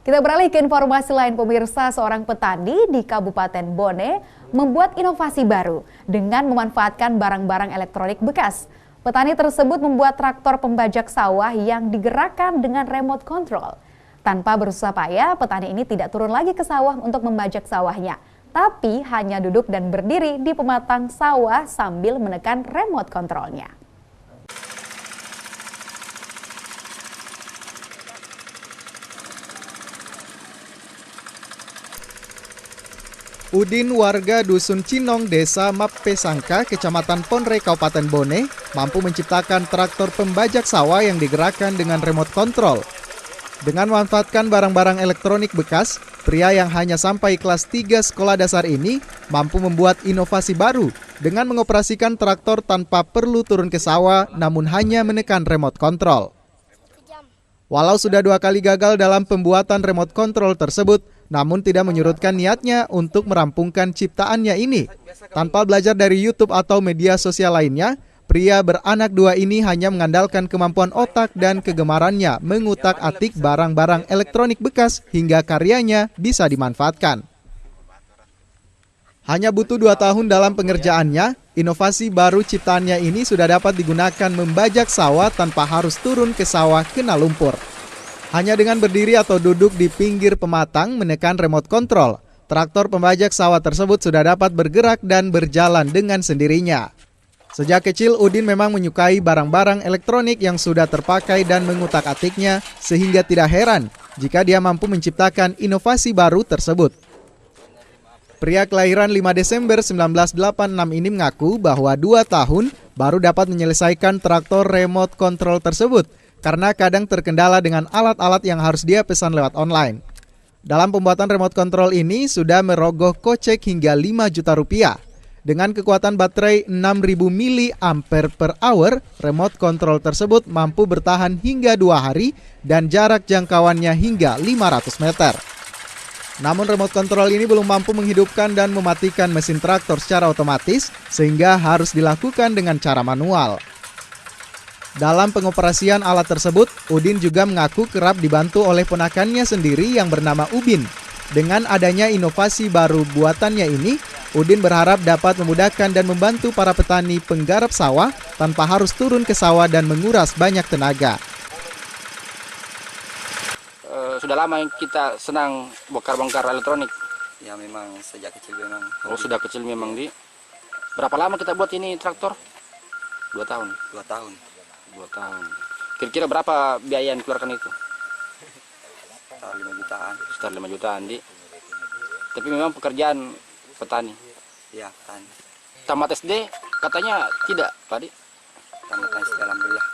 Kita beralih ke informasi lain pemirsa, seorang petani di Kabupaten Bone membuat inovasi baru dengan memanfaatkan barang-barang elektronik bekas. Petani tersebut membuat traktor pembajak sawah yang digerakkan dengan remote control. Tanpa berusaha payah, petani ini tidak turun lagi ke sawah untuk membajak sawahnya, tapi hanya duduk dan berdiri di pematang sawah sambil menekan remote controlnya. Udin, warga Dusun Cinong, Desa Mappesangka, Kecamatan Ponre, Kabupaten Bone, mampu menciptakan traktor pembajak sawah yang digerakkan dengan remote control. Dengan memanfaatkan barang-barang elektronik bekas, pria yang hanya sampai kelas 3 sekolah dasar ini mampu membuat inovasi baru dengan mengoperasikan traktor tanpa perlu turun ke sawah, namun hanya menekan remote control. Walau sudah 2 kali gagal dalam pembuatan remote control tersebut, namun tidak menyurutkan niatnya untuk merampungkan ciptaannya ini. Tanpa belajar dari YouTube atau media sosial lainnya, pria beranak 2 ini hanya mengandalkan kemampuan otak dan kegemarannya mengutak-atik barang-barang elektronik bekas hingga karyanya bisa dimanfaatkan. Hanya butuh 2 tahun dalam pengerjaannya, inovasi baru ciptaannya ini sudah dapat digunakan membajak sawah tanpa harus turun ke sawah kena lumpur. Hanya dengan berdiri atau duduk di pinggir pematang menekan remote control, traktor pembajak sawah tersebut sudah dapat bergerak dan berjalan dengan sendirinya. Sejak kecil, Udin memang menyukai barang-barang elektronik yang sudah terpakai dan mengutak-atiknya, sehingga tidak heran jika dia mampu menciptakan inovasi baru tersebut. Pria kelahiran 5 Desember 1986 ini mengaku bahwa 2 tahun baru dapat menyelesaikan traktor remote control tersebut, karena kadang terkendala dengan alat-alat yang harus dia pesan lewat online. Dalam pembuatan remote control ini sudah merogoh kocek hingga 5 juta rupiah. Dengan kekuatan baterai 6000 mAh, remote control tersebut mampu bertahan hingga 2 hari dan jarak jangkauannya hingga 500 meter. Namun remote control ini belum mampu menghidupkan dan mematikan mesin traktor secara otomatis, sehingga harus dilakukan dengan cara manual. Dalam pengoperasian alat tersebut, Udin juga mengaku kerap dibantu oleh ponakannya sendiri yang bernama Ubin. Dengan adanya inovasi baru buatannya ini, Udin berharap dapat memudahkan dan membantu para petani penggarap sawah tanpa harus turun ke sawah dan menguras banyak tenaga. Sudah lama kita senang bongkar-bongkar elektronik. Ya memang sejak kecil memang. Oh sudah kecil memang di. Berapa lama kita buat ini traktor? 2 tahun. 2 tahun. 2 tahun. Kira-kira berapa biaya yang dikeluarkan itu? Sekitar 5 jutaan. Sekitar 5 jutaan di. Tapi memang pekerjaan petani. Ya petani. Tamat SD katanya tidak, Pak Di. Tamat SD alhamdulillah.